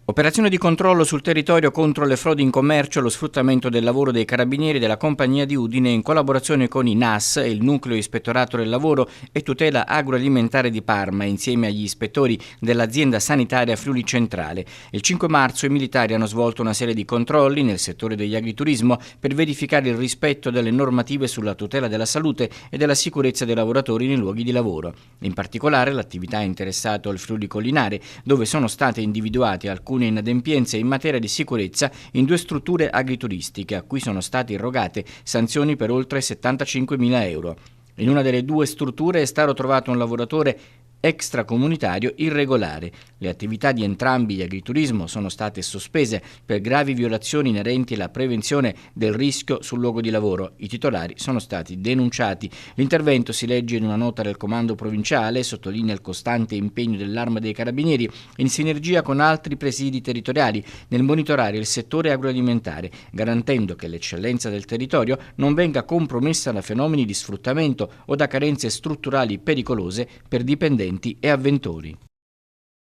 Operazione di controllo sul territorio contro le frodi in commercio e lo sfruttamento del lavoro dei carabinieri della Compagnia di Udine in collaborazione con i NAS, il Nucleo Ispettorato del Lavoro e Tutela Agroalimentare di Parma, insieme agli ispettori dell'azienda sanitaria Friuli Centrale. Il 5 marzo i militari hanno svolto una serie di controlli nel settore degli agriturismo per verificare il rispetto delle normative sulla tutela della salute e della sicurezza dei lavoratori nei luoghi di lavoro. In particolare l'attività ha interessato il Friuli Collinare, dove sono state individuate alcune inadempienze in materia di sicurezza in 2 strutture agrituristiche a cui sono state irrogate sanzioni per oltre 75.000 euro. In una delle 2 strutture è stato trovato un lavoratore extracomunitario irregolare. Le attività di entrambi gli agriturismo sono state sospese per gravi violazioni inerenti alla prevenzione del rischio sul luogo di lavoro. I titolari sono stati denunciati. L'intervento, si legge in una nota del comando provinciale, sottolinea il costante impegno dell'Arma dei Carabinieri in sinergia con altri presidi territoriali nel monitorare il settore agroalimentare, garantendo che l'eccellenza del territorio non venga compromessa da fenomeni di sfruttamento o da carenze strutturali pericolose per dipendenti e avventori.